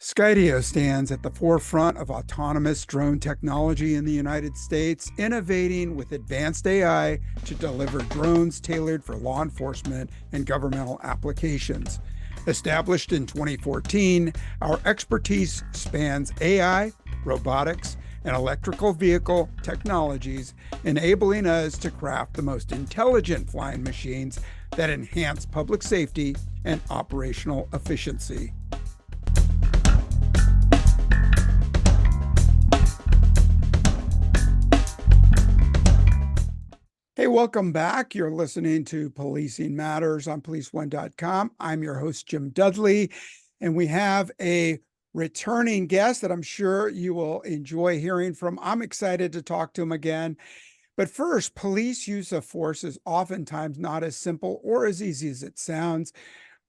Skydio stands at the forefront of autonomous drone technology in the United States, innovating with advanced AI to deliver drones tailored for law enforcement and governmental applications. Established in 2014, our expertise spans AI, robotics, and electrical vehicle technologies, enabling us to craft the most intelligent flying machines that enhance public safety and operational efficiency. Hey, welcome back. You're listening to Policing Matters on policeone.com. I'm your host, Jim Dudley, and we have a returning guest that I'm sure you will enjoy hearing from. I'm excited to talk to him again. But first, police use of force is oftentimes not as simple or as easy as it sounds.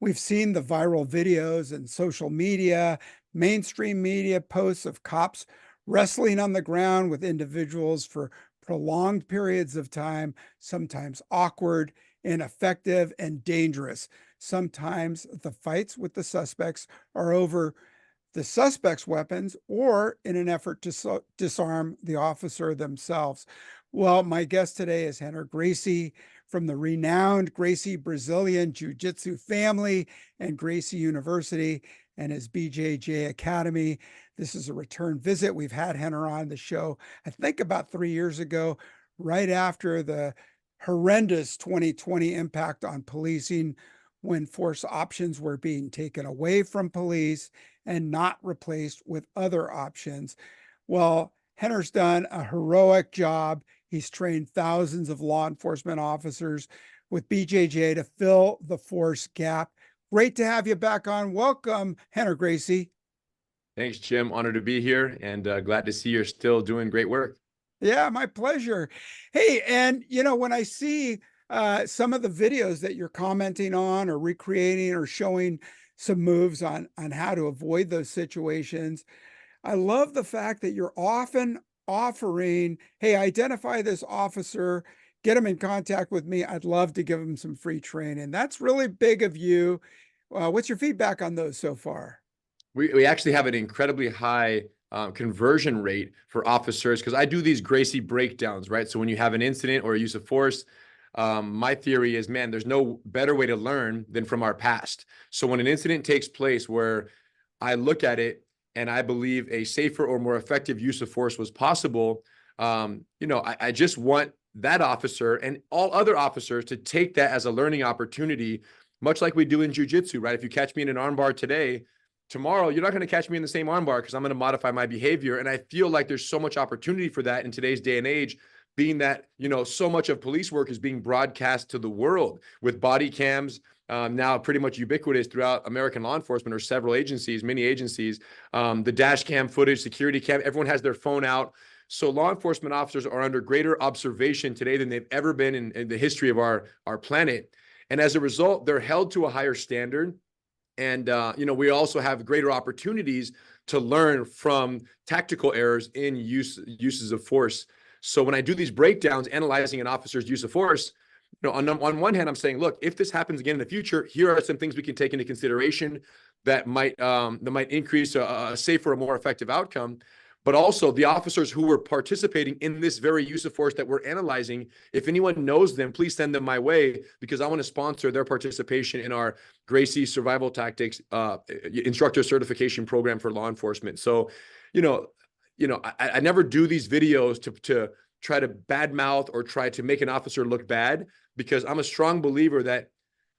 We've seen the viral videos and social media, mainstream media posts of cops wrestling on the ground with individuals for prolonged periods of time, sometimes awkward, ineffective, and dangerous. Sometimes the fights with the suspects are over the suspect's weapons or in an effort to disarm the officer themselves. Well, my guest today is Rener Gracie from the renowned Gracie Brazilian Jiu-Jitsu family and Gracie University and his BJJ Academy. This is a return visit. We've had Rener on the show, I think about 3 years ago, right after the horrendous 2020 impact on policing, when force options were being taken away from police and not replaced with other options. Well, Rener's done a heroic job. He's trained thousands of law enforcement officers with BJJ to fill the force gap. Great to have you back on. Welcome, Rener Gracie. Thanks, Jim. Honored to be here and glad to see you're still doing great work. Yeah, my pleasure. Hey, and when I see some of the videos that you're commenting on or recreating or showing some moves on how to avoid those situations, I love the fact that you're often offering, hey, identify this officer, get him in contact with me. I'd love to give him some free training. That's really big of you. What's your feedback on those so far? We actually have an incredibly high conversion rate for officers because I do these Gracie breakdowns, right? So when you have an incident or a use of force, my theory is, man, there's no better way to learn than from our past. So when an incident takes place where I look at it and I believe a safer or more effective use of force was possible, I just want that officer and all other officers to take that as a learning opportunity, much like we do in jiu-jitsu, right? If you catch me in an armbar today, tomorrow, you're not going to catch me in the same armbar because I'm going to modify my behavior. And I feel like there's so much opportunity for that in today's day and age, being that, so much of police work is being broadcast to the world with body cams, now pretty much ubiquitous throughout American law enforcement or several agencies, many agencies, the dash cam footage, security cam, everyone has their phone out. So law enforcement officers are under greater observation today than they've ever been in the history of our planet. And as a result, they're held to a higher standard. And, we also have greater opportunities to learn from tactical errors in uses of force. So when I do these breakdowns, analyzing an officer's use of force, on one hand, I'm saying, look, if this happens again in the future, here are some things we can take into consideration that might increase a safer, or more effective outcome. But also the officers who were participating in this very use of force that we're analyzing, if anyone knows them, please send them my way because I want to sponsor their participation in our Gracie Survival Tactics instructor certification program for law enforcement. So, I never do these videos to try to badmouth or try to make an officer look bad because I'm a strong believer that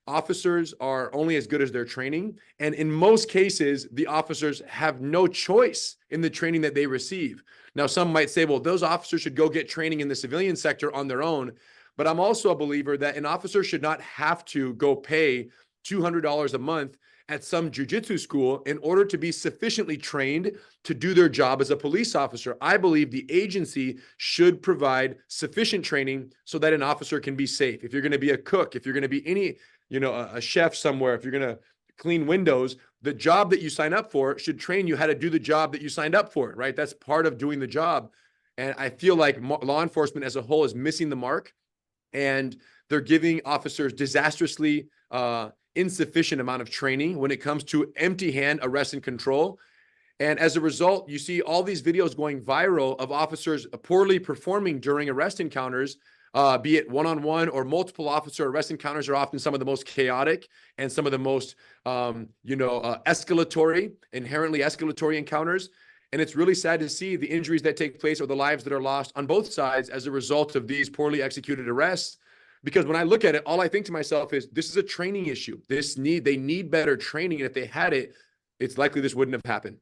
officers are only as good as their training. And in most cases, the officers have no choice in the training that they receive. Now, some might say, well, those officers should go get training in the civilian sector on their own. But I'm also a believer that an officer should not have to go pay $200 a month at some jiu-jitsu school in order to be sufficiently trained to do their job as a police officer. I believe the agency should provide sufficient training so that an officer can be safe. If you're going to be a cook, if you're going to be any a chef somewhere, if you're going to clean windows, the job that you sign up for should train you how to do the job that you signed up for, right? That's part of doing the job. And I feel like law enforcement as a whole is missing the mark, and they're giving officers disastrously insufficient amount of training when it comes to empty hand arrest and control. And as a result, you see all these videos going viral of officers poorly performing during arrest encounters, be it one-on-one or multiple officer arrest encounters are often some of the most chaotic and some of the most, inherently escalatory encounters. And it's really sad to see the injuries that take place or the lives that are lost on both sides as a result of these poorly executed arrests. Because when I look at it, all I think to myself is, this is a training issue. They need better training. And if they had it, it's likely this wouldn't have happened.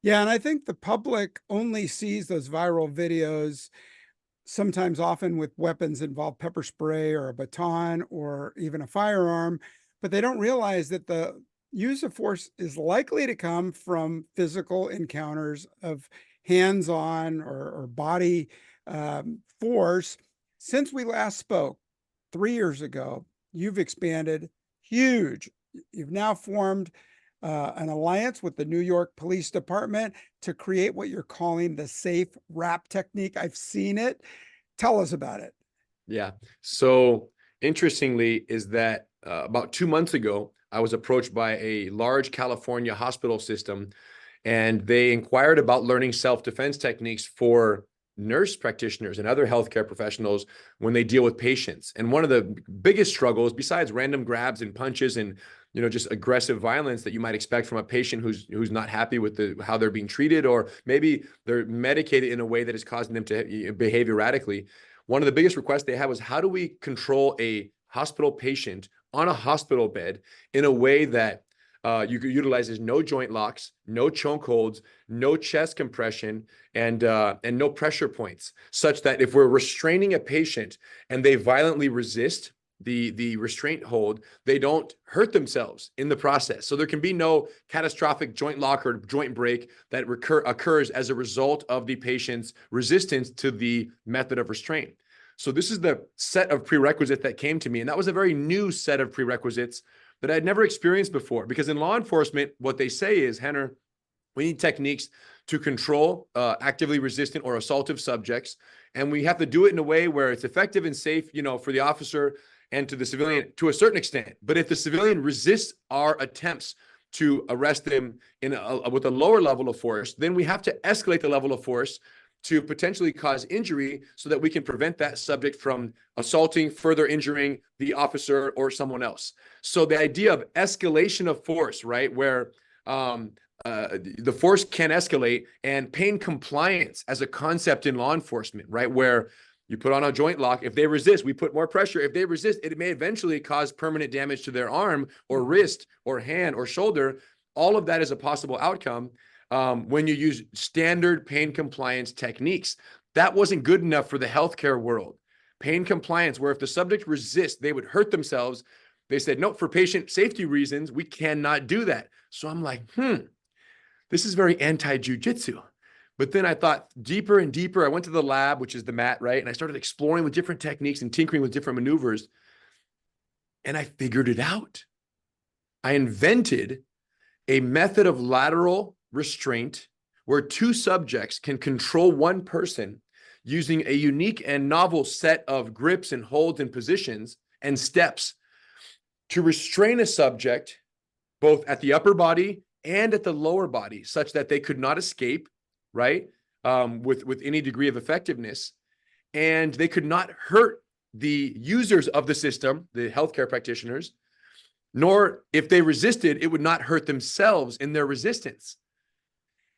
Yeah, and I think the public only sees those viral videos, sometimes often with weapons involved, pepper spray or a baton or even a firearm, but they don't realize that the use of force is likely to come from physical encounters of hands-on or body force. Since we last spoke 3 years ago, you've expanded huge. You've now formed an alliance with the New York Police Department to create what you're calling the SafeWrap technique. I've seen it. Tell us about it. Yeah. So interestingly is that about 2 months ago, I was approached by a large California hospital system, and they inquired about learning self-defense techniques for nurse practitioners and other healthcare professionals when they deal with patients. And one of the biggest struggles, besides random grabs and punches and just aggressive violence that you might expect from a patient who's not happy with how they're being treated, or maybe they're medicated in a way that is causing them to behave erratically. One of the biggest requests they had was, how do we control a hospital patient on a hospital bed in a way that utilizes no joint locks, no choke holds, no chest compression, and no pressure points, such that if we're restraining a patient and they violently resist the restraint hold, they don't hurt themselves in the process. So there can be no catastrophic joint lock or joint break that occurs as a result of the patient's resistance to the method of restraint. So this is the set of prerequisites that came to me. And that was a very new set of prerequisites that I'd never experienced before. Because in law enforcement, what they say is, Rener, we need techniques to control actively resistant or assaultive subjects. And we have to do it in a way where it's effective and safe, for the officer and to the civilian to a certain extent. But if the civilian resists our attempts to arrest them with a lower level of force, then we have to escalate the level of force to potentially cause injury so that we can prevent that subject from assaulting, further injuring the officer or someone else. So the idea of escalation of force, right, where the force can escalate, and pain compliance as a concept in law enforcement, right, where you put on a joint lock. If they resist, we put more pressure. If they resist, it may eventually cause permanent damage to their arm or wrist or hand or shoulder. All of that is a possible outcome when you use standard pain compliance techniques. That wasn't good enough for the healthcare world. Pain compliance, where if the subject resists, they would hurt themselves. They said, no, for patient safety reasons, we cannot do that. So I'm like, this is very anti-jiu-jitsu. But then I thought deeper and deeper. I went to the lab, which is the mat, right? And I started exploring with different techniques and tinkering with different maneuvers. And I figured it out. I invented a method of lateral restraint where two subjects can control one person using a unique and novel set of grips and holds and positions and steps to restrain a subject both at the upper body and at the lower body, such that they could not escape, right, with any degree of effectiveness, and they could not hurt the users of the system, the healthcare practitioners, nor if they resisted, it would not hurt themselves in their resistance.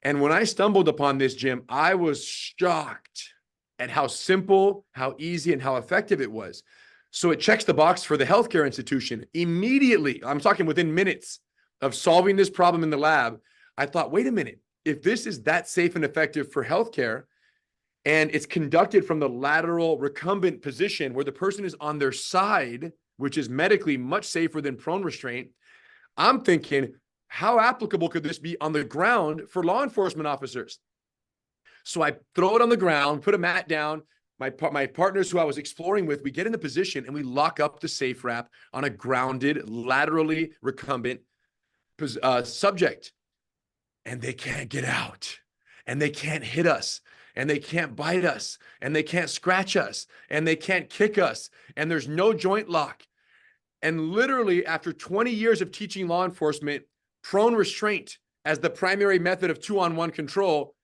And when I stumbled upon this, Jim, I was shocked at how simple, how easy, and how effective it was. So it checks the box for the healthcare institution. Immediately, I'm talking within minutes of solving this problem in the lab, I thought, wait a minute, if this is that safe and effective for healthcare, and it's conducted from the lateral recumbent position where the person is on their side, which is medically much safer than prone restraint, I'm thinking, how applicable could this be on the ground for law enforcement officers? So I throw it on the ground, put a mat down. My partners who I was exploring with, we get in the position and we lock up the SafeWrap on a grounded, laterally recumbent subject. And they can't get out, and they can't hit us, and they can't bite us, and they can't scratch us, and they can't kick us, and there's no joint lock. And literally after 20 years of teaching law enforcement, prone restraint as the primary method of 2-on-1 control,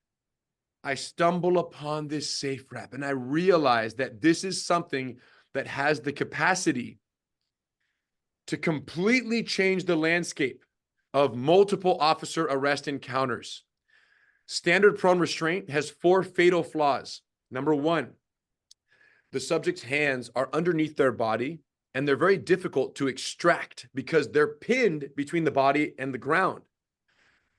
I stumble upon this SafeWrap and I realize that this is something that has the capacity to completely change the landscape of multiple officer arrest encounters. Standard prone restraint has 4 fatal flaws. Number 1, the subject's hands are underneath their body and they're very difficult to extract because they're pinned between the body and the ground.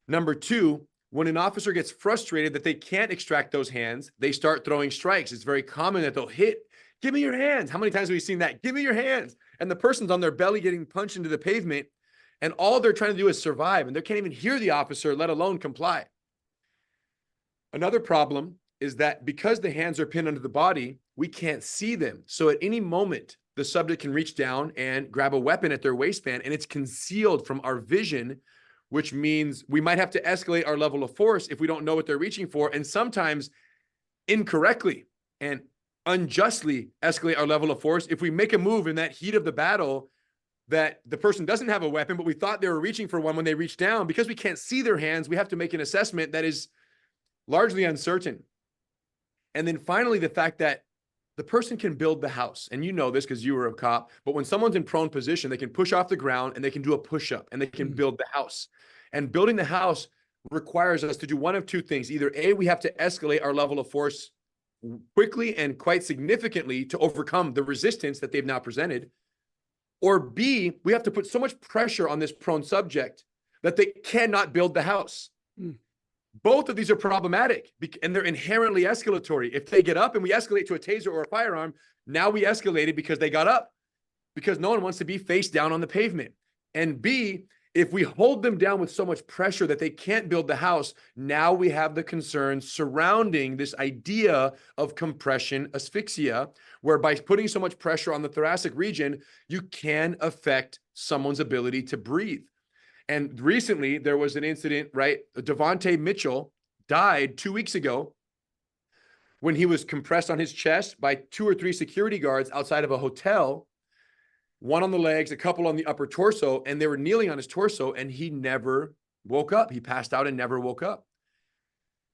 Number 2, when an officer gets frustrated that they can't extract those hands, they start throwing strikes. It's very common that they'll hit, give me your hands. How many times have we seen that? Give me your hands. And the person's on their belly getting punched into the pavement, and all they're trying to do is survive, and they can't even hear the officer, let alone comply. Another problem is that because the hands are pinned under the body, we can't see them. So at any moment, the subject can reach down and grab a weapon at their waistband, and it's concealed from our vision, which means we might have to escalate our level of force if we don't know what they're reaching for, and sometimes incorrectly and unjustly escalate our level of force if we make a move in that heat of the battle that the person doesn't have a weapon, but we thought they were reaching for one when they reached down. Because we can't see their hands, we have to make an assessment that is largely uncertain. And then finally, the fact that the person can build the house. And you know this because you were a cop, but when someone's in prone position, they can push off the ground and they can do a push-up and they can build the house. And building the house requires us to do one of 2 things. Either A, we have to escalate our level of force quickly and quite significantly to overcome the resistance that they've now presented, or B, we have to put so much pressure on this prone subject that they cannot build the house. Both of these are problematic and they're inherently escalatory. If they get up and we escalate to a taser or a firearm, now we escalated because they got up, because no one wants to be face down on the pavement. And B, if we hold them down with so much pressure that they can't build the house, now we have the concerns surrounding this idea of compression asphyxia, where by putting so much pressure on the thoracic region, you can affect someone's ability to breathe. And recently there was an incident, right? Devontae Mitchell died 2 weeks ago when he was compressed on his chest by 2 or 3 security guards outside of a hotel, one on the legs, a couple on the upper torso, and they were kneeling on his torso, and he never woke up. He passed out and never woke up.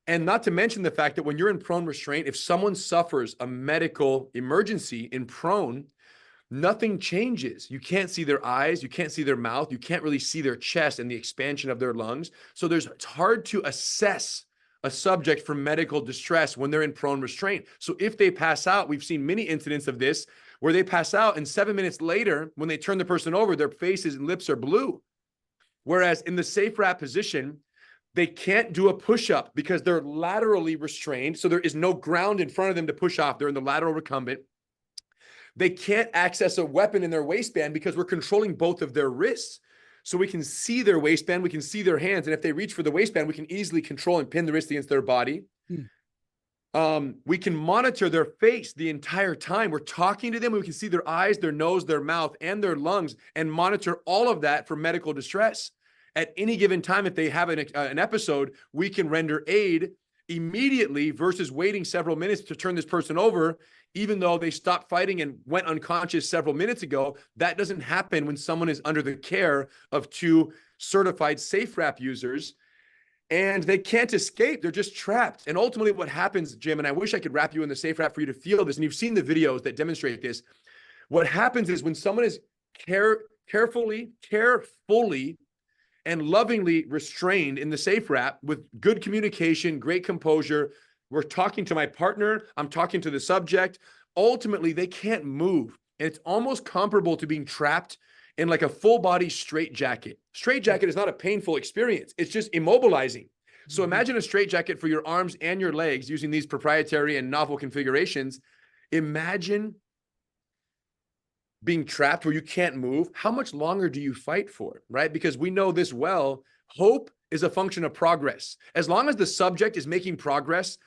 And not to mention the fact that when you're in prone restraint, if someone suffers a medical emergency in prone, nothing changes. You can't see their eyes, you can't see their mouth, you can't really see their chest and the expansion of their lungs. So it's hard to assess a subject for medical distress when they're in prone restraint. So if they pass out, we've seen many incidents of this where they pass out and 7 minutes later, when they turn the person over, their faces and lips are blue. Whereas in the SafeWrap position, they can't do a push-up because they're laterally restrained. So there is no ground in front of them to push off. They're in the lateral recumbent. They can't access a weapon in their waistband because we're controlling both of their wrists. So we can see their waistband, we can see their hands. And if they reach for the waistband, we can easily control and pin the wrist against their body. We can monitor their face the entire time. We're talking to them. We can see their eyes, their nose, their mouth, and their lungs, and monitor all of that for medical distress. At any given time, if they have an episode, we can render aid immediately versus waiting several minutes to turn this person over, even though they stopped fighting and went unconscious several minutes ago. That doesn't happen when someone is under the care of 2 certified SafeWrap users, and they can't escape. They're just trapped. And ultimately what happens, Jim, and I wish I could wrap you in the SafeWrap for you to feel this, and you've seen the videos that demonstrate this. What happens is when someone is carefully, and lovingly restrained in the SafeWrap with good communication, great composure, we're talking to my partner, I'm talking to the subject, ultimately they can't move. And it's almost comparable to being trapped in like a full body straitjacket. Straitjacket is not a painful experience. It's just immobilizing. So imagine a straitjacket for your arms and your legs using these proprietary and novel configurations. Imagine being trapped where you can't move. How much longer do you fight for, right? Because we know this well, hope is a function of progress. As long as the subject is making progress,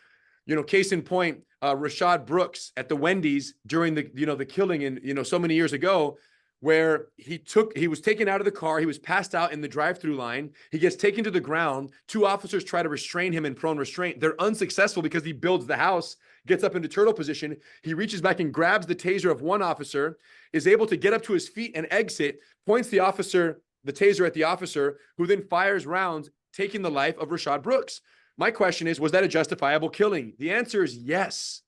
case in point, Rashad Brooks at the Wendy's during the killing in, so many years ago, where he was taken out of the car. He was passed out in the drive-through line. He gets taken to the ground. 2 officers try to restrain him in prone restraint. They're unsuccessful because he builds the house, gets up into turtle position. He reaches back and grabs the taser of one officer, is able to get up to his feet and exit, points the taser at the officer, who then fires rounds taking the life of Rashad Brooks. My question is, was that a justifiable killing? The answer is yes.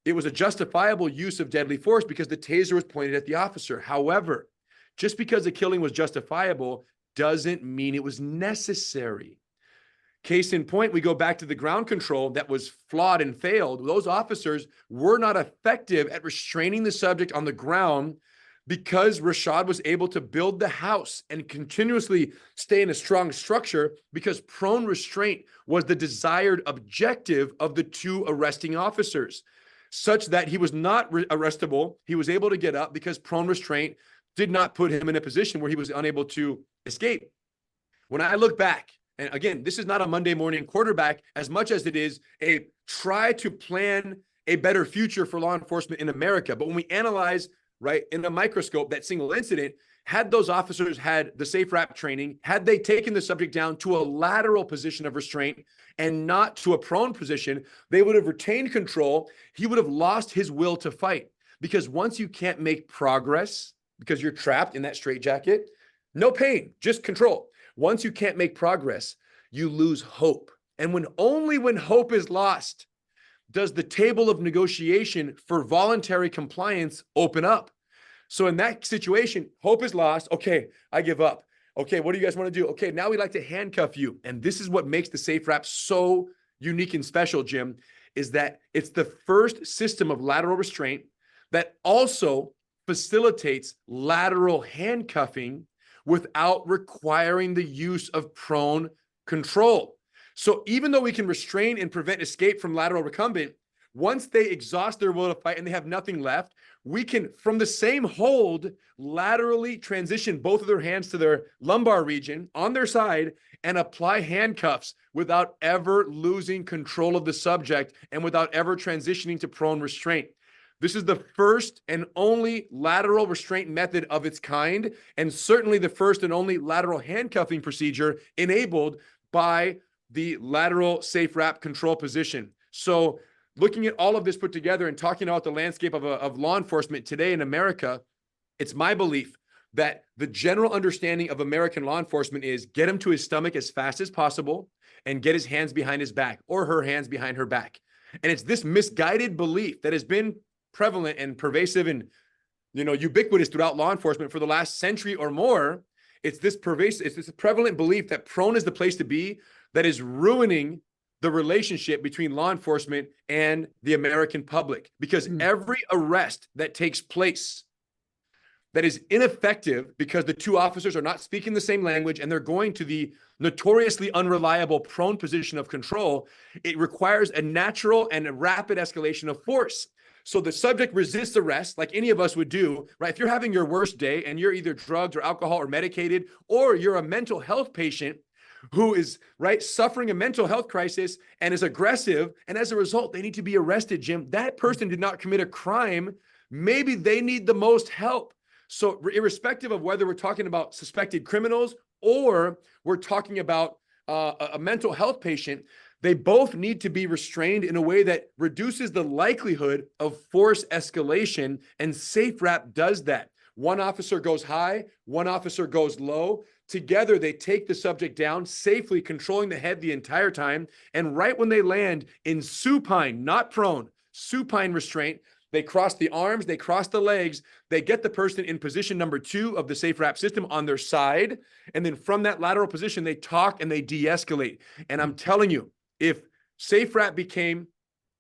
It was a justifiable use of deadly force because the taser was pointed at the officer. However, just because the killing was justifiable doesn't mean it was necessary. Case in point, we go back to the ground control that was flawed and failed. Those officers were not effective at restraining the subject on the ground because Rashad was able to build the house and continuously stay in a strong structure because prone restraint was the desired objective of the two arresting officers, such that he was not arrestable. He was able to get up because prone restraint did not put him in a position where he was unable to escape. When I look back, and again, this is not a Monday morning quarterback as much as it is a try to plan a better future for law enforcement in America. But when we analyze, right, in a microscope, that single incident, had those officers had the SafeWrap training, had they taken the subject down to a lateral position of restraint and not to a prone position, they would have retained control. He would have lost his will to fight. Because once you can't make progress because you're trapped in that straitjacket, no pain, just control. Once you can't make progress, you lose hope. And only when hope is lost does the table of negotiation for voluntary compliance open up. So in that situation, hope is lost. Okay, I give up. Okay, what do you guys want to do? Okay, now we'd like to handcuff you. And this is what makes the SafeWrap so unique and special, Jim, is that it's the first system of lateral restraint that also facilitates lateral handcuffing without requiring the use of prone control. So even though we can restrain and prevent escape from lateral recumbent, once they exhaust their will to fight and they have nothing left, we can, from the same hold, laterally transition both of their hands to their lumbar region on their side and apply handcuffs without ever losing control of the subject and without ever transitioning to prone restraint. This is the first and only lateral restraint method of its kind, and certainly the first and only lateral handcuffing procedure enabled by the lateral SafeWrap control position. So looking at all of this put together and talking about the landscape of law enforcement today in America, it's my belief that the general understanding of American law enforcement is get him to his stomach as fast as possible and get his hands behind his back or her hands behind her back. And it's this misguided belief that has been prevalent and pervasive and, ubiquitous throughout law enforcement for the last century or more. It's this prevalent belief that prone is the place to be that is ruining the relationship between law enforcement and the American public, because every arrest that takes place that is ineffective because the two officers are not speaking the same language and they're going to the notoriously unreliable prone position of control, it requires a natural and a rapid escalation of force. So the subject resists arrest like any of us would do, right? If you're having your worst day and you're either drugged or alcohol or medicated, or you're a mental health patient who is, right, suffering a mental health crisis and is aggressive, and as a result, they need to be arrested, Jim. That person did not commit a crime. Maybe they need the most help. So irrespective of whether we're talking about suspected criminals or we're talking about a mental health patient, they both need to be restrained in a way that reduces the likelihood of force escalation, and SafeWrap does that. One officer goes high, one officer goes low. Together, they take the subject down, safely controlling the head the entire time. And right when they land in supine, not prone, supine restraint, they cross the arms, they cross the legs, they get the person in position number 2 of the SafeWrap system on their side. And then from that lateral position, they talk and they de-escalate. And I'm telling you, if SafeWrap became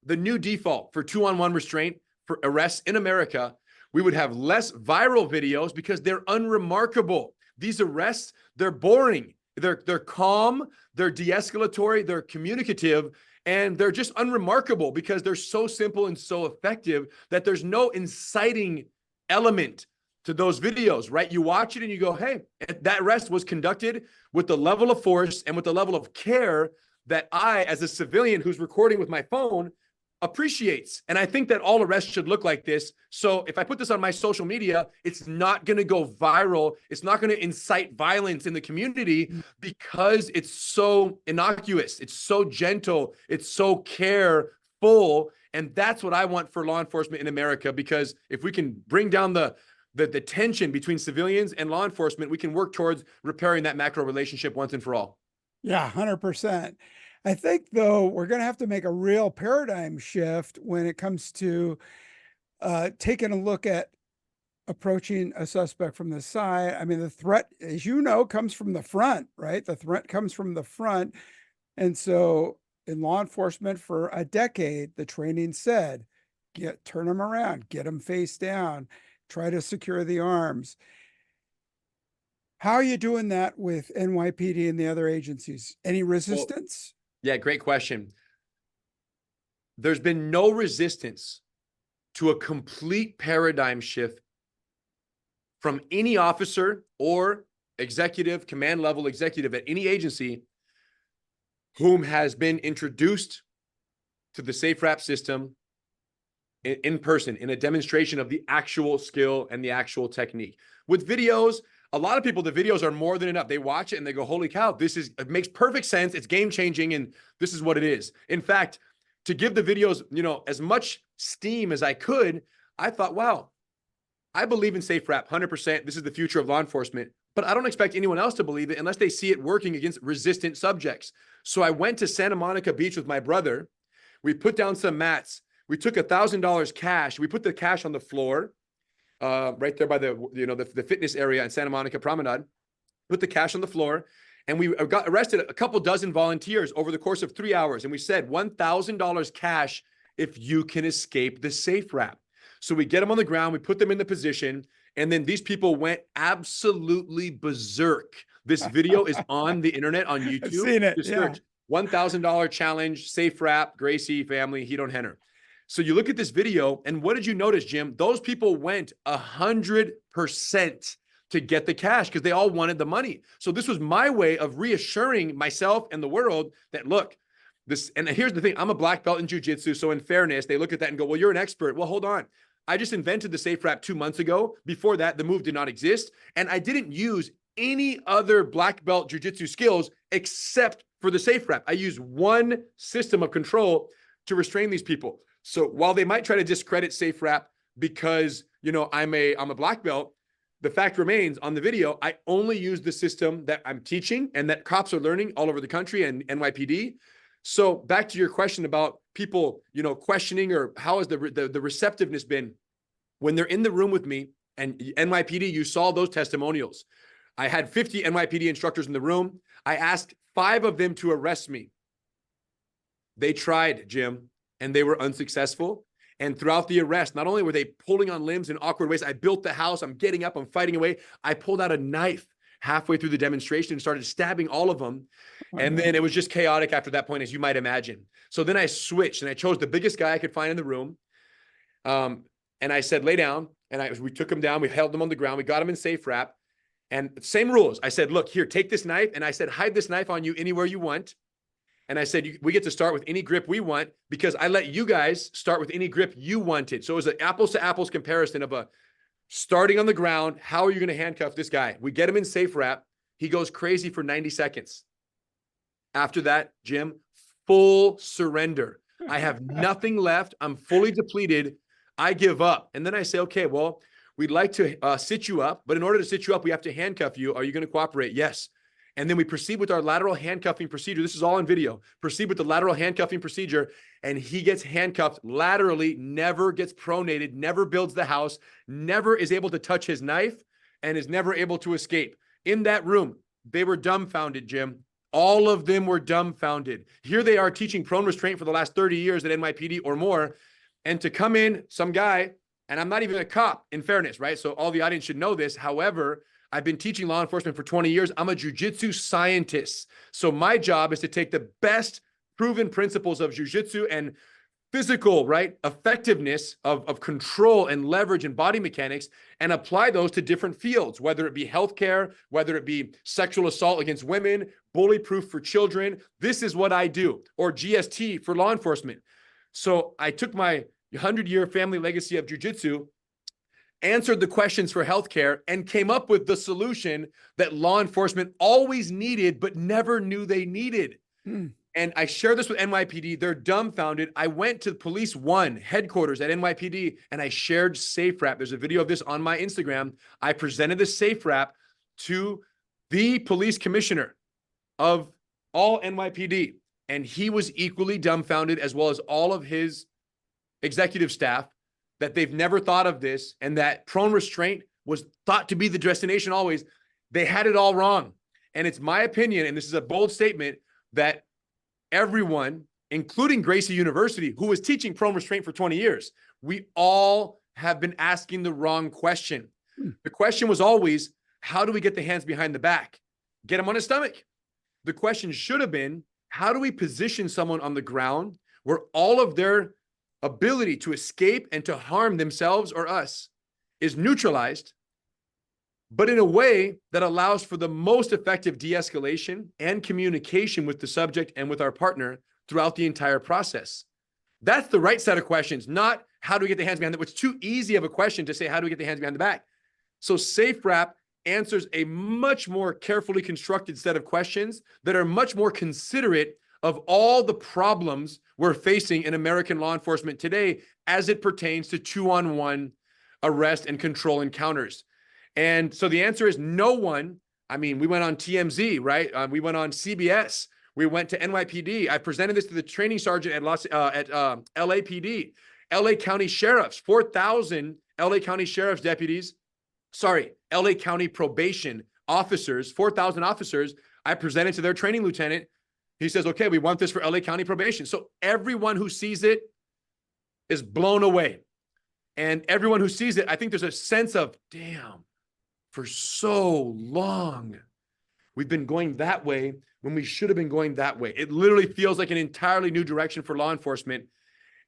the new default for 2-on-1 restraint for arrests in America, we would have less viral videos because they're unremarkable. These arrests, they're boring. They're calm, they're de-escalatory, they're communicative, and they're just unremarkable because they're so simple and so effective that there's no inciting element to those videos, right? You watch it and you go, hey, that arrest was conducted with the level of force and with the level of care that I, as a civilian who's recording with my phone, appreciates. And I think that all arrests should look like this. So if I put this on my social media, it's not going to go viral. It's not going to incite violence in the community because it's so innocuous. It's so gentle. It's so careful. And that's what I want for law enforcement in America, because if we can bring down the tension between civilians and law enforcement, we can work towards repairing that macro relationship once and for all. Yeah, 100%. I think though, we're going to have to make a real paradigm shift when it comes to taking a look at approaching a suspect from the side. I mean, the threat, as you know, comes from the front, right? The threat comes from the front. And so in law enforcement for a decade, the training said, turn them around, get them face down, try to secure the arms. How are you doing that with NYPD and the other agencies? Any Well, resistance? yeah, great question. There's been no resistance to a complete paradigm shift from any officer or executive, command level executive at any agency whom has been introduced to the SafeWrap system in person, in a demonstration of the actual skill and the actual technique. With videos, a lot of people, the videos are more than enough. They watch it and they go, holy cow, it makes perfect sense. It's game changing. And this is what it is. In fact, to give the videos, as much steam as I could, I thought, wow, I believe in SafeWrap 100%. This is the future of law enforcement, but I don't expect anyone else to believe it unless they see it working against resistant subjects. So I went to Santa Monica Beach with my brother. We put down some mats. We took $1,000 cash. We put the cash on the floor, right there by the fitness area in Santa Monica Promenade. Put the cash on the floor, and we got arrested a couple dozen volunteers over the course of 3 hours. And we said $1,000 cash if you can escape the SafeWrap. So we get them on the ground, we put them in the position, and then these people went absolutely berserk. This video is on the internet, on YouTube. I've seen it. Just search $1,000 challenge, SafeWrap, Gracie family, Hedon Henner. So you look at this video, and what did you notice, Jim? Those people went 100% to get the cash because they all wanted the money. So this was my way of reassuring myself and the world that, look, and here's the thing, I'm a black belt in jiu-jitsu. So in fairness, they look at that and go, well, you're an expert. Well, hold on. I just invented the SafeWrap 2 months ago. Before that, the move did not exist. And I didn't use any other black belt jiu-jitsu skills except for the SafeWrap. I use one system of control to restrain these people. So while they might try to discredit SafeWrap because, I'm a black belt, the fact remains on the video, I only use the system that I'm teaching and that cops are learning all over the country and NYPD. So back to your question about people, questioning, or how has the receptiveness been when they're in the room with me and NYPD, you saw those testimonials. I had 50 NYPD instructors in the room. I asked 5 of them to arrest me. They tried, Jim, and they were unsuccessful. And throughout the arrest, not only were they pulling on limbs in awkward ways, I built the house, I'm getting up, I'm fighting away. I pulled out a knife halfway through the demonstration and started stabbing all of them. And then it was just chaotic after that point, as you might imagine. So then I switched and I chose the biggest guy I could find in the room. And I said, lay down. And we took him down. We held him on the ground. We got him in SafeWrap. And same rules. I said, look, here, take this knife. And I said, hide this knife on you anywhere you want. And I said, we get to start with any grip we want because I let you guys start with any grip you wanted. So it was an apples to apples comparison of starting on the ground. How are you going to handcuff this guy? We get him in SafeWrap. He goes crazy for 90 seconds. After that, Jim, full surrender. I have nothing left. I'm fully depleted. I give up. And then I say, okay, well, we'd like to sit you up, but in order to sit you up, we have to handcuff you. Are you going to cooperate? Yes. And then we proceed with our lateral handcuffing procedure. This is all on video. Proceed with the lateral handcuffing procedure. And he gets handcuffed laterally, never gets pronated, never builds the house, never is able to touch his knife, and is never able to escape. In that room, they were dumbfounded, Jim. All of them were dumbfounded. Here they are teaching prone restraint for the last 30 years at NYPD or more. And to come in, some guy, and I'm not even a cop, in fairness, right? So all the audience should know this. However, I've been teaching law enforcement for 20 years. I'm a jiu-jitsu scientist. So my job is to take the best proven principles of jiu-jitsu and physical, right, effectiveness of control and leverage and body mechanics and apply those to different fields, whether it be healthcare, whether it be sexual assault against women, bully proof for children. This is what I do, or GST for law enforcement. So I took my 100-year family legacy of jiu-jitsu, answered the questions for healthcare, and came up with the solution that law enforcement always needed, but never knew they needed. And I share this with NYPD. They're dumbfounded. I went to Police 1 headquarters at NYPD and I shared SafeWrap. There's a video of this on my Instagram. I presented the SafeWrap to the police commissioner of all NYPD. And he was equally dumbfounded, as well as all of his executive staff, that they've never thought of this, and that prone restraint was thought to be the destination always. They had it all wrong. And it's my opinion, and this is a bold statement, that everyone, including Gracie University, who was teaching prone restraint for 20 years, we all have been asking the wrong question. The question was always, how do we get the hands behind the back? Get them on his stomach. The question should have been, how do we position someone on the ground where all of their ability to escape and to harm themselves or us is neutralized, but in a way that allows for the most effective de-escalation and communication with the subject and with our partner throughout the entire process? That's the right set of questions, not how do we get the hands behind the back. It's too easy of a question to say, how do we get the hands behind the back? So SafeWrap answers a much more carefully constructed set of questions that are much more considerate of all the problems we're facing in American law enforcement today as it pertains to 2-on-1 arrest and control encounters. And so the answer is no one. I mean, we went on TMZ, right? We went on CBS. We went to NYPD. I presented this to the training sergeant at LAPD, LA County Sheriffs, 4,000 LA County Sheriff's deputies. Sorry, LA County probation officers, 4,000 officers. I presented to their training lieutenant. He says, okay, we want this for LA County probation. So everyone who sees it is blown away. And everyone who sees it, I think there's a sense of, damn, for so long, we've been going that way when we should have been going that way. It literally feels like an entirely new direction for law enforcement.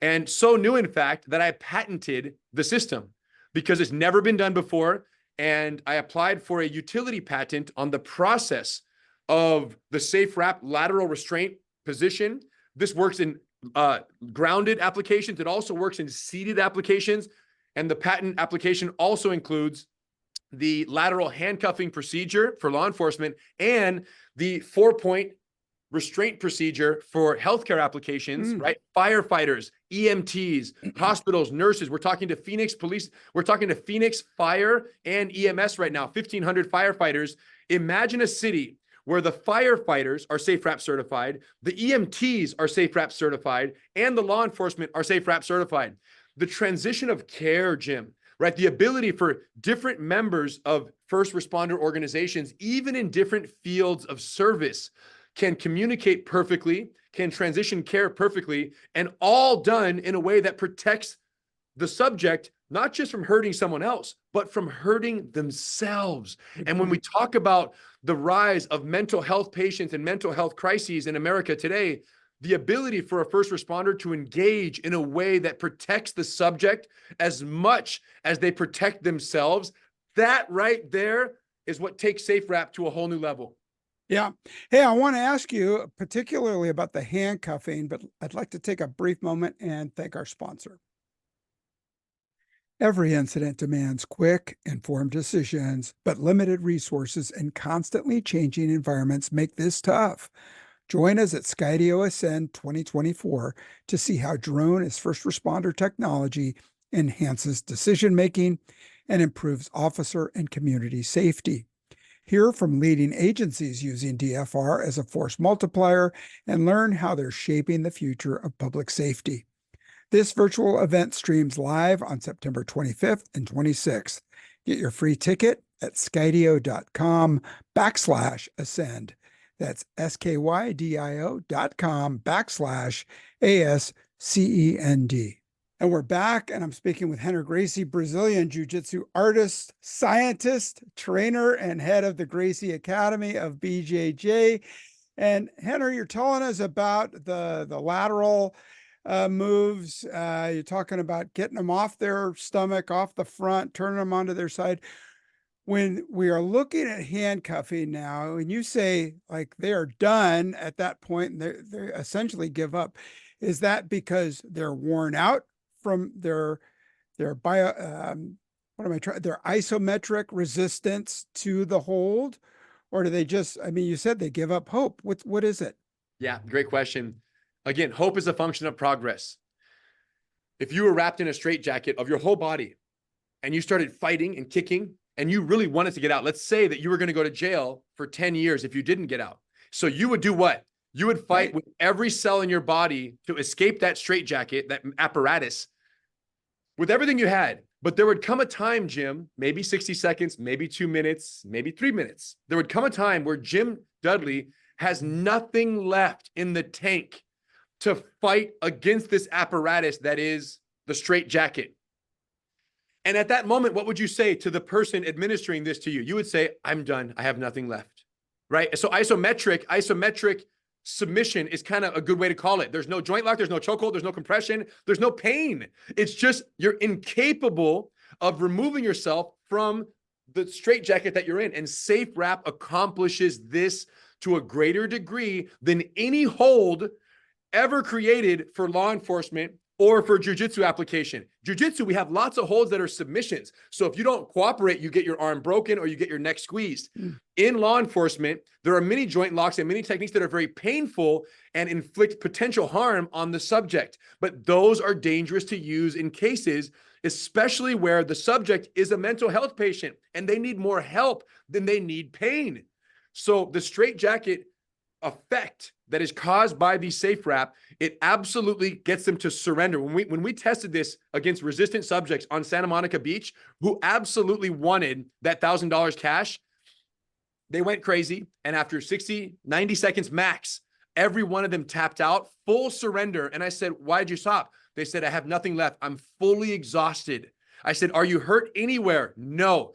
And so new, in fact, that I patented the system because it's never been done before. And I applied for a utility patent on the process of the SafeWrap lateral restraint position. This works in grounded applications. It also works in seated applications. And the patent application also includes the lateral handcuffing procedure for law enforcement and the 4-point restraint procedure for healthcare applications, right? Firefighters, EMTs, hospitals, nurses. We're talking to Phoenix police. We're talking to Phoenix Fire and EMS right now, 1,500 firefighters. Imagine a city where the firefighters are SafeWrap certified, the EMTs are SafeWrap certified, and the law enforcement are SafeWrap certified. The transition of care, Jim, right? The ability for different members of first responder organizations, even in different fields of service, can communicate perfectly, can transition care perfectly, and all done in a way that protects the subject, not just from hurting someone else, but from hurting themselves. And when we talk about the rise of mental health patients and mental health crises in America today, the ability for a first responder to engage in a way that protects the subject as much as they protect themselves, that right there is what takes SafeWrap to a whole new level. Yeah. Hey, I want to ask you particularly about the handcuffing, but I'd like to take a brief moment and thank our sponsor. Every incident demands quick, informed decisions, but limited resources and constantly changing environments make this tough. Join us at Skydio Ascend 2024 to see how drone as first responder technology enhances decision-making and improves officer and community safety. Hear from leading agencies using DFR as a force multiplier and learn how they're shaping the future of public safety. This virtual event streams live on September 25th and 26th. Get your free ticket at skydio.com/ascend. That's skydio.com/ASCEND. And we're back, and I'm speaking with Rener Gracie, Brazilian Jiu-Jitsu artist, scientist, trainer, and head of the Gracie Academy of BJJ. And Rener, you're telling us about the lateral moves. You're talking about getting them off their stomach, off the front, turning them onto their side. When we are looking at handcuffing now, and you say like they are done at that point, and they essentially give up, is that because they're worn out from their isometric resistance to the hold, or do they just? I mean, you said they give up hope. What is it? Yeah, great question. Again, hope is a function of progress. If you were wrapped in a straitjacket of your whole body and you started fighting and kicking and you really wanted to get out, let's say that you were going to go to jail for 10 years if you didn't get out. So you would do what? You would fight with every cell in your body to escape that straitjacket, that apparatus, with everything you had. But there would come a time, Jim, maybe 60 seconds, maybe 2 minutes, maybe 3 minutes. There would come a time where Jim Dudley has nothing left in the tank to fight against this apparatus that is the straitjacket. And at that moment, what would you say to the person administering this to you? You would say, I'm done. I have nothing left, right? So isometric submission is kind of a good way to call it. There's no joint lock, there's no chokehold, there's no compression, there's no pain. It's just you're incapable of removing yourself from the straitjacket that you're in. And SafeWrap accomplishes this to a greater degree than any hold ever created for law enforcement or for jiu-jitsu application. Jiu-jitsu, we have lots of holds that are submissions. So if you don't cooperate, you get your arm broken or you get your neck squeezed. In law enforcement, there are many joint locks and many techniques that are very painful and inflict potential harm on the subject. But those are dangerous to use in cases, especially where the subject is a mental health patient and they need more help than they need pain. So the straitjacket effect that is caused by the SafeWrap, it absolutely gets them to surrender. When we tested this against resistant subjects on Santa Monica Beach who absolutely wanted that $1,000 cash, they went crazy. And after 60, 90 seconds max, every one of them tapped out, full surrender. And I said, why'd you stop? They said, I have nothing left. I'm fully exhausted. I said, are you hurt anywhere? No.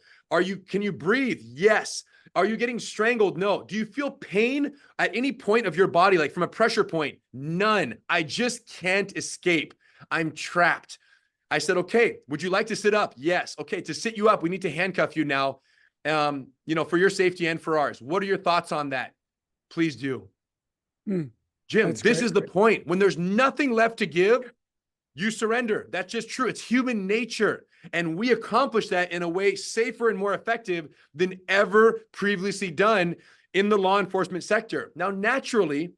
Can you breathe? Yes. Are you getting strangled? No. Do you feel pain at any point of your body, like from a pressure point? None. I just can't escape. I'm trapped. I said, okay, would you like to sit up? Yes. Okay, to sit you up, we need to handcuff you now, for your safety and for ours. What are your thoughts on that? Please do. Jim, this is the point. When there's nothing left to give, you surrender. That's just true. It's human nature. And we accomplish that in a way safer and more effective than ever previously done in the law enforcement sector. Now, naturally,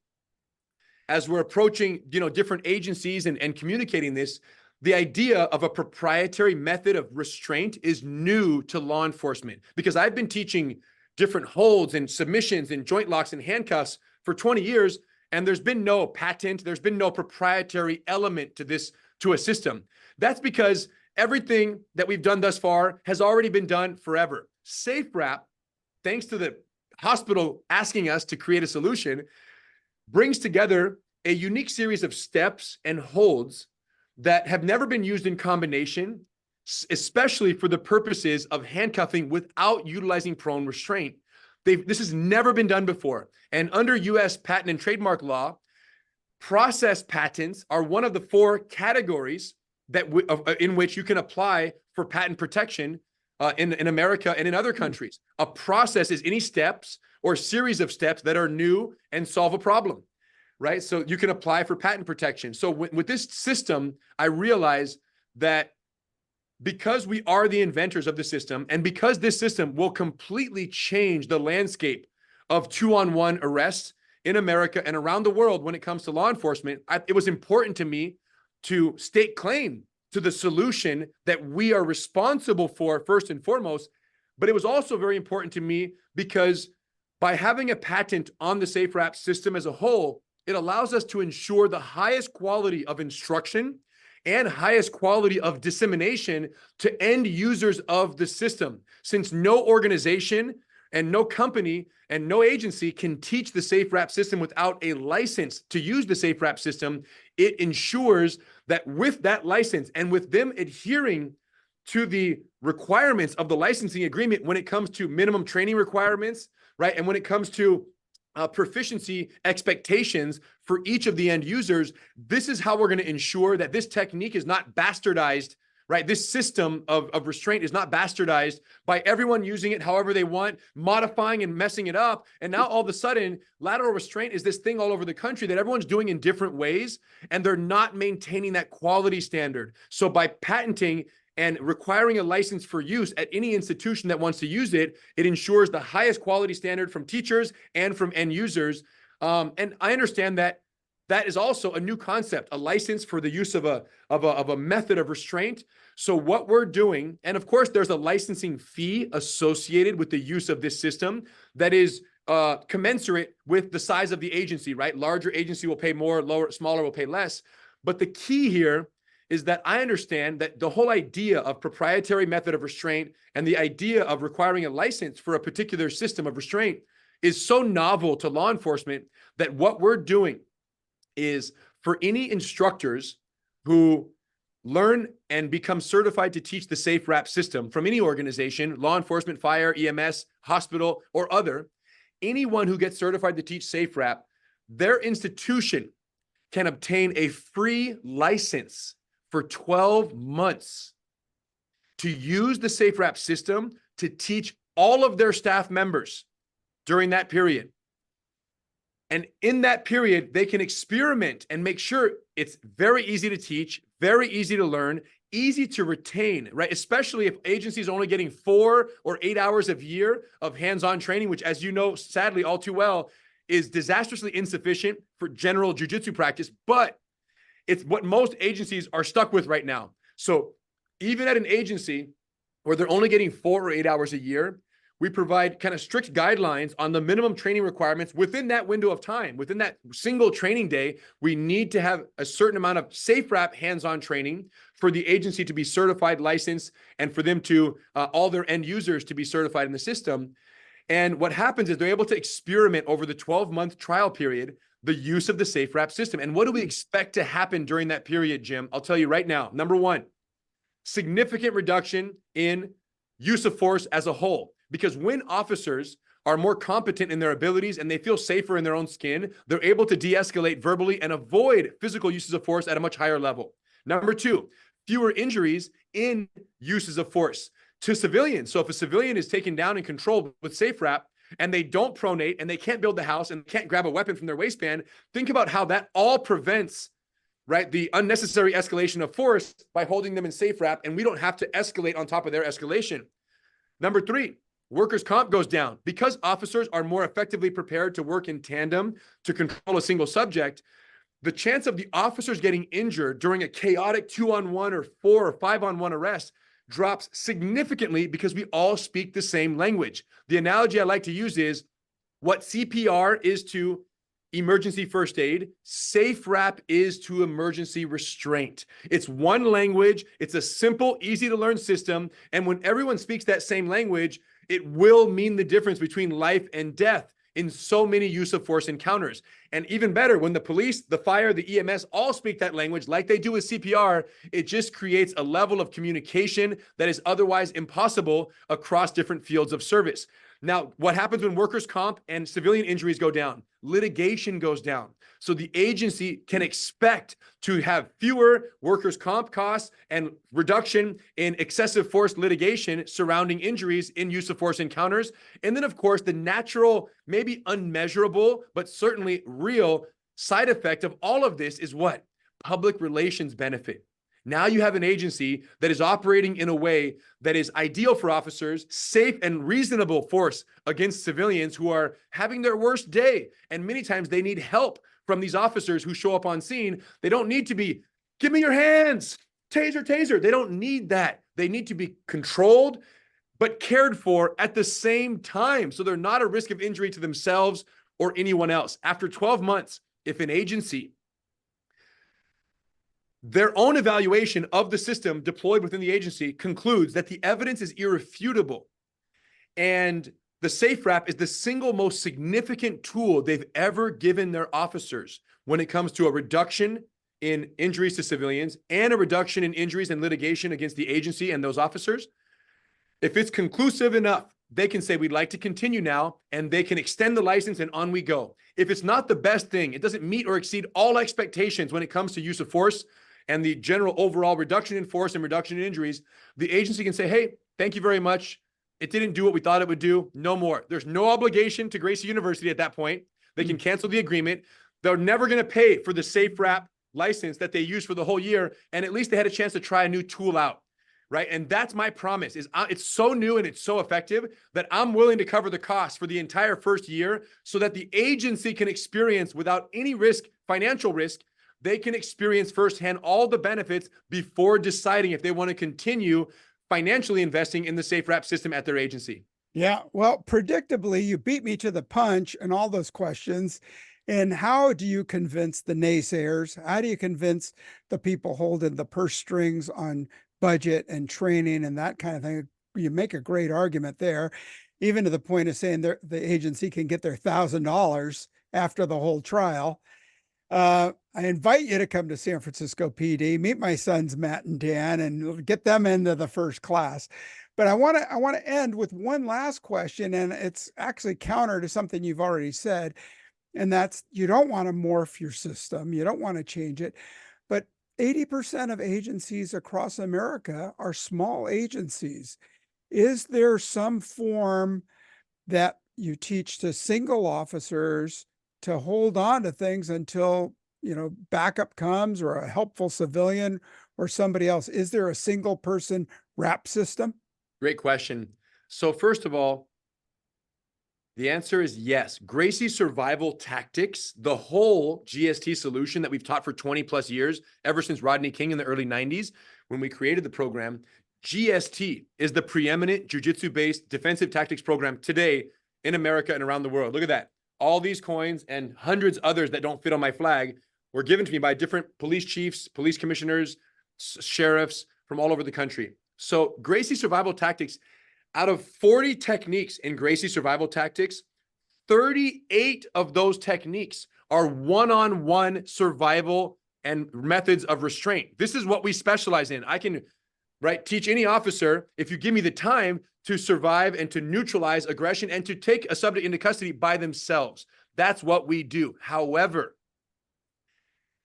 as we're approaching, different agencies and communicating this, the idea of a proprietary method of restraint is new to law enforcement because I've been teaching different holds and submissions and joint locks and handcuffs for 20 years. And there's been no patent, there's been no proprietary element to this, to a system. That's because everything that we've done thus far has already been done forever. SafeWrap, thanks to the hospital asking us to create a solution, brings together a unique series of steps and holds that have never been used in combination, especially for the purposes of handcuffing without utilizing prone restraint. This has never been done before. And under US patent and trademark law, process patents are one of the 4 categories that in which you can apply for patent protection in America and in other countries. A process is any steps or series of steps that are new and solve a problem, right? So you can apply for patent protection. So with this system, I realize that because we are the inventors of the system and because this system will completely change the landscape of 2-on-1 arrests in America and around the world when it comes to law enforcement, it was important to me to stake claim to the solution that we are responsible for first and foremost. But it was also very important to me because by having a patent on the SafeWrap system as a whole, it allows us to ensure the highest quality of instruction and highest quality of dissemination to end users of the system. Since no organization and no company and no agency can teach the SafeWrap system without a license to use the SafeWrap system, it ensures that with that license and with them adhering to the requirements of the licensing agreement when it comes to minimum training requirements, right? And when it comes to proficiency expectations for each of the end users, this is how we're going to ensure that this technique is not bastardized, right? This system of restraint is not bastardized by everyone using it however they want, modifying and messing it up. And now all of a sudden, lateral restraint is this thing all over the country that everyone's doing in different ways, and they're not maintaining that quality standard. So by patenting and requiring a license for use at any institution that wants to use it, it ensures the highest quality standard from teachers and from end users. And I understand that that is also a new concept, a license for the use of a method of restraint. So what we're doing, and of course, there's a licensing fee associated with the use of this system that is commensurate with the size of the agency, right? Larger agency will pay more, smaller will pay less. But the key here is that I understand that the whole idea of proprietary method of restraint and the idea of requiring a license for a particular system of restraint is so novel to law enforcement that what we're doing is for any instructors who learn and become certified to teach the SafeWrap system from any organization, law enforcement, fire, EMS, hospital, or other, anyone who gets certified to teach SafeWrap, their institution can obtain a free license for 12 months to use the SafeWrap system to teach all of their staff members during that period. And in that period, they can experiment and make sure it's very easy to teach, very easy to learn, easy to retain, right? Especially if agencies are only getting 4 or 8 hours a year of hands-on training, which, as you know, sadly, all too well, is disastrously insufficient for general jiu-jitsu practice, but it's what most agencies are stuck with right now. So even at an agency where they're only getting 4 or 8 hours a year, we provide kind of strict guidelines on the minimum training requirements within that window of time. Within that single training day, we need to have a certain amount of SafeWrap hands-on training for the agency to be certified, licensed, and for them to, all their end users to be certified in the system. And what happens is they're able to experiment over the 12-month trial period, the use of the SafeWrap system. And what do we expect to happen during that period, Jim? I'll tell you right now. Number one, significant reduction in use of force as a whole. Because when officers are more competent in their abilities and they feel safer in their own skin, they're able to de-escalate verbally and avoid physical uses of force at a much higher level. Number two, fewer injuries in uses of force to civilians. So if a civilian is taken down and controlled with SafeWrap and they don't pronate and they can't build the house and can't grab a weapon from their waistband, think about how that all prevents, right, the unnecessary escalation of force by holding them in SafeWrap, and we don't have to escalate on top of their escalation. Number three, workers' comp goes down. Because officers are more effectively prepared to work in tandem to control a single subject, the chance of the officers getting injured during a chaotic 2-on-1 or 4 or 5-on-1 arrest drops significantly because we all speak the same language. The analogy I like to use is what CPR is to emergency first aid, SafeWrap is to emergency restraint. It's one language. It's a simple, easy to learn system. And when everyone speaks that same language, it will mean the difference between life and death in so many use of force encounters. And even better, when the police, the fire, the EMS all speak that language like they do with CPR, it just creates a level of communication that is otherwise impossible across different fields of service. Now, what happens when workers' comp and civilian injuries go down? Litigation goes down. So the agency can expect to have fewer workers' comp costs and reduction in excessive force litigation surrounding injuries in use of force encounters. And then, of course, the natural, maybe unmeasurable, but certainly real side effect of all of this is what? Public relations benefit. Now you have an agency that is operating in a way that is ideal for officers, safe and reasonable force against civilians who are having their worst day. And many times they need help from these officers who show up on scene. They don't need to be, give me your hands, taser, taser. They don't need that. They need to be controlled, but cared for at the same time. So they're not a risk of injury to themselves or anyone else. After 12 months, if an agency, their own evaluation of the system deployed within the agency concludes that the evidence is irrefutable and the SafeWrap is the single most significant tool they've ever given their officers when it comes to a reduction in injuries to civilians and a reduction in injuries and litigation against the agency and those officers. If it's conclusive enough, they can say, we'd like to continue now, and they can extend the license and on we go. If it's not the best thing, it doesn't meet or exceed all expectations when it comes to use of force and the general overall reduction in force and reduction in injuries, the agency can say, hey, thank you very much. It didn't do what we thought it would do. No more. There's no obligation to Gracie University at that point. They can cancel the agreement. They're never going to pay for the SafeWrap license that they used for the whole year. And at least they had a chance to try a new tool out, right? And that's my promise is it's so new and it's so effective that I'm willing to cover the cost for the entire first year so that the agency can experience without any risk, financial risk, they can experience firsthand all the benefits before deciding if they want to continue financially investing in the SafeWrap system at their agency. Yeah, well, predictably, you beat me to the punch in all those questions. And how do you convince the naysayers? How do you convince the people holding the purse strings on budget and training and that kind of thing? You make a great argument there, even to the point of saying the agency can get their $1,000 after the whole trial. I invite you to come to San Francisco PD, meet my sons Matt and Dan, and get them into the first class. But I want to end with one last question, and it's actually counter to something you've already said, and that's you don't want to morph your system, you don't want to change it. But 80% of agencies across America are small agencies. Is there some form that you teach to single officers to hold on to things until, backup comes or a helpful civilian or somebody else? Is there a single person wrap system? Great question. So first of all, the answer is yes. Gracie survival tactics, the whole GST solution that we've taught for 20 plus years, ever since Rodney King in the early 90s, when we created the program, GST is the preeminent jiu-jitsu-based defensive tactics program today in America and around the world. Look at that. All these coins and hundreds others that don't fit on my flag were given to me by different police chiefs, police commissioners, sheriffs from all over the country. So Gracie survival tactics, out of 40 techniques in Gracie survival tactics, 38 of those techniques are one-on-one survival and methods of restraint. This is what we specialize in. I can teach any officer, if you give me the time, to survive and to neutralize aggression and to take a subject into custody by themselves. That's what we do. However,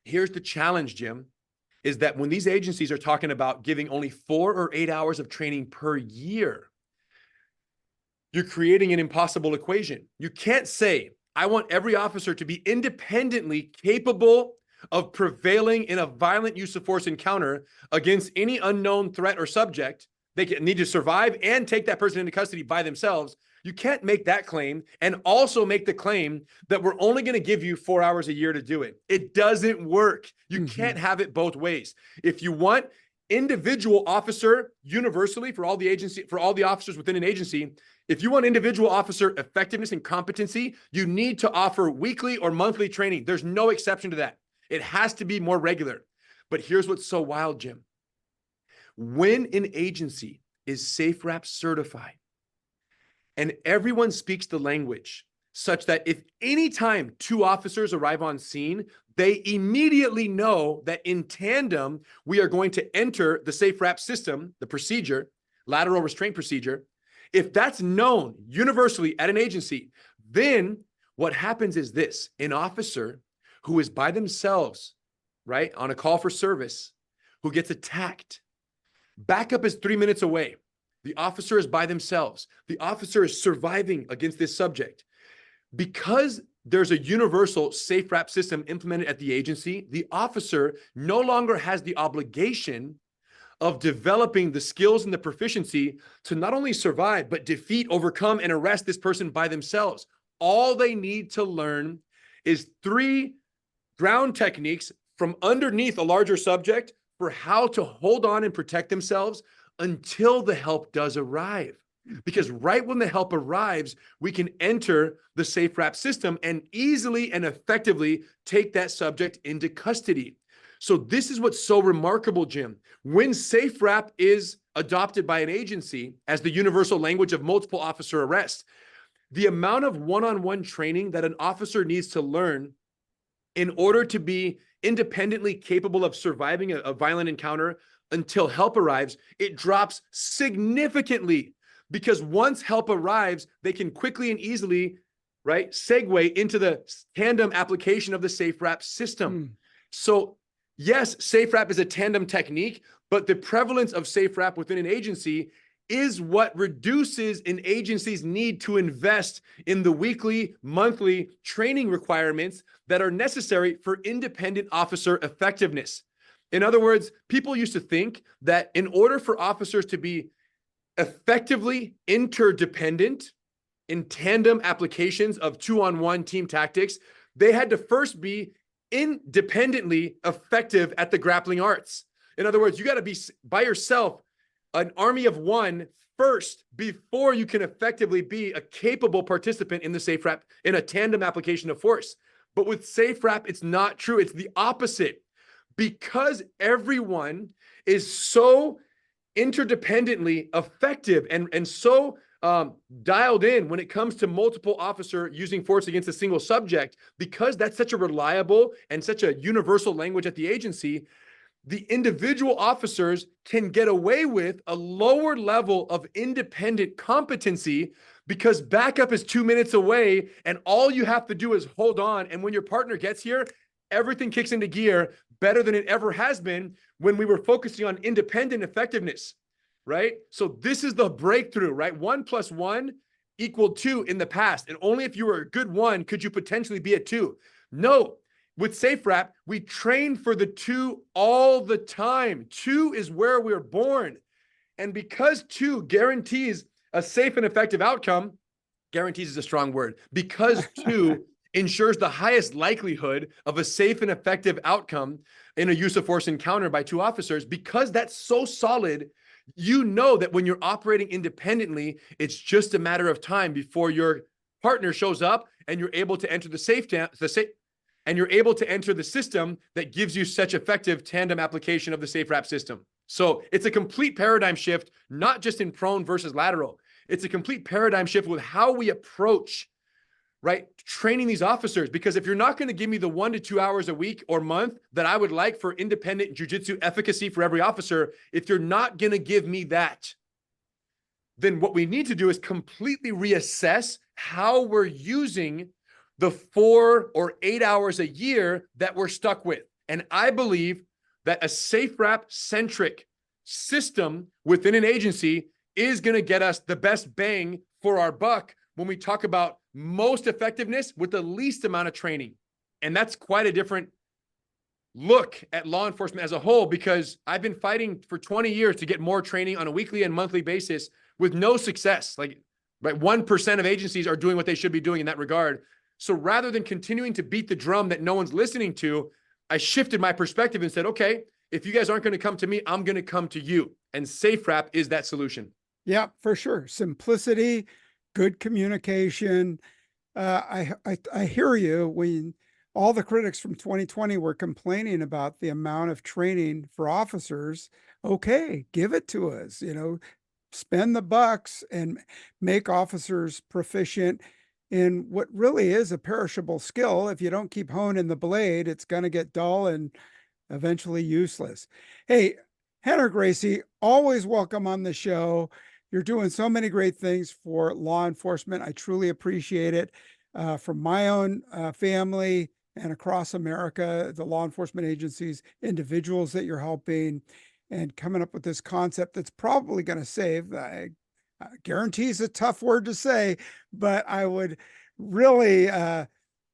here's the challenge, Jim, is that when these agencies are talking about giving only 4 or 8 hours of training per year, you're creating an impossible equation. You can't say, I want every officer to be independently capable of prevailing in a violent use of force encounter against any unknown threat or subject. They need to survive and take that person into custody by themselves. You can't make that claim and also make the claim that we're only going to give you 4 hours a year to do it. It doesn't work. You can't have it both ways. If you want individual officer universally for all the officers within an agency, if you want individual officer effectiveness and competency, you need to offer weekly or monthly training. There's no exception to that. It has to be more regular. But here's what's so wild, Jim. When an agency is SafeWrap certified and everyone speaks the language such that if anytime 2 officers arrive on scene, they immediately know that in tandem, we are going to enter the SafeWrap system, the procedure, lateral restraint procedure. If that's known universally at an agency, then what happens is this: an officer who is by themselves, on a call for service, who gets attacked, backup is 3 minutes away. The officer is by themselves. The officer is surviving against this subject. Because there's a universal SafeWrap system implemented at the agency, the officer no longer has the obligation of developing the skills and the proficiency to not only survive, but defeat, overcome, and arrest this person by themselves. All they need to learn is 3 ground techniques from underneath a larger subject for how to hold on and protect themselves until the help does arrive. Because right when the help arrives, we can enter the SafeWrap system and easily and effectively take that subject into custody. So this is what's so remarkable, Jim. When SafeWrap is adopted by an agency as the universal language of multiple officer arrest, the amount of one-on-one training that an officer needs to learn in order to be independently capable of surviving a violent encounter until help arrives, it drops significantly. Because once help arrives, they can quickly and easily, segue into the tandem application of the SafeWrap system. So yes, SafeWrap is a tandem technique, but the prevalence of SafeWrap within an agency is what reduces an agency's need to invest in the weekly, monthly training requirements that are necessary for independent officer effectiveness. In other words, people used to think that in order for officers to be effectively interdependent in tandem applications of 2-on-1 team tactics, they had to first be independently effective at the grappling arts. In other words, you got to be by yourself, an army of one first before you can effectively be a capable participant in the SafeWrap, in a tandem application of force. But with SafeWrap, it's not true. It's the opposite. Because everyone is so interdependently effective and so dialed in when it comes to multiple officer using force against a single subject, because that's such a reliable and such a universal language at the agency, the individual officers can get away with a lower level of independent competency because backup is 2 minutes away and all you have to do is hold on. And when your partner gets here, everything kicks into gear better than it ever has been when we were focusing on independent effectiveness, right? So this is the breakthrough, right? 1 + 1 = 2 in the past. And only if you were a good 1 could you potentially be a 2. No, with SafeWrap, we train for the 2 all the time. 2 is where we're born. And because 2 guarantees a safe and effective outcome, guarantees is a strong word, because 2 ensures the highest likelihood of a safe and effective outcome in a use of force encounter by 2 officers, because that's so solid, you know that when you're operating independently, it's just a matter of time before your partner shows up and you're able to enter the system that gives you such effective tandem application of the SafeWrap system. So it's a complete paradigm shift, not just in prone versus lateral. It's a complete paradigm shift with how we approach, right, training these officers. Because if you're not going to give me the 1 to 2 hours a week or month that I would like for independent jiu-jitsu efficacy for every officer, if you're not going to give me that, then what we need to do is completely reassess how we're using the 4 or 8 hours a year that we're stuck with. And I believe that a SafeWrap centric system within an agency is going to get us the best bang for our buck when we talk about most effectiveness with the least amount of training. And that's quite a different look at law enforcement as a whole, because I've been fighting for 20 years to get more training on a weekly and monthly basis with no success. Like, right, 1% of agencies are doing what they should be doing in that regard. So rather than continuing to beat the drum that no one's listening to, I shifted my perspective and said, okay, if you guys aren't going to come to me, I'm going to come to you. And SafeWrap is that solution. Yeah, for sure. Simplicity, good communication. I hear you. When all the critics from 2020 were complaining about the amount of training for officers, okay, give it to us, spend the bucks and make officers proficient in what really is a perishable skill. If you don't keep honing the blade, it's going to get dull and eventually useless. Hey, Rener Gracie, always welcome on the show. You're doing so many great things for law enforcement. I truly appreciate it. From my own family and across America, the law enforcement agencies, individuals that you're helping, and coming up with this concept that's probably going to save, I guarantee is a tough word to say, but I would really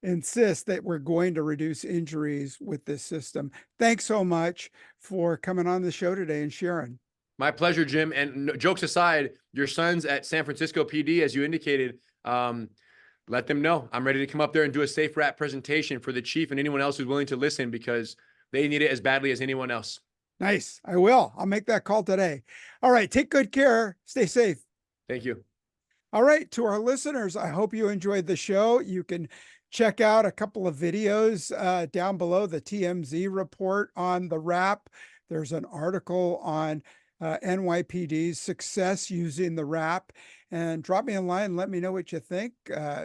insist that we're going to reduce injuries with this system. Thanks so much for coming on the show today and sharing. My pleasure, Jim. And jokes aside, your son's at San Francisco PD, as you indicated, let them know I'm ready to come up there and do a SafeWrap presentation for the chief and anyone else who's willing to listen, because they need it as badly as anyone else. Nice. I will. I'll make that call today. All right. Take good care. Stay safe. Thank you. All right. To our listeners, I hope you enjoyed the show. You can check out a couple of videos down below, the TMZ report on the wrap. There's an article on NYPD's success using the wrap, and drop me a line and let me know what you think.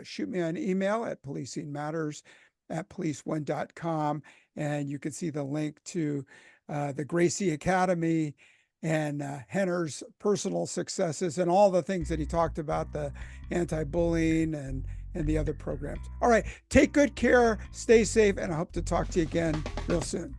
Shoot me an email at policingmatters@police1.com, and you can see the link to the Gracie Academy and Rener's personal successes and all the things that he talked about, the anti-bullying and the other programs. All right, take good care, stay safe, and I hope to talk to you again real soon.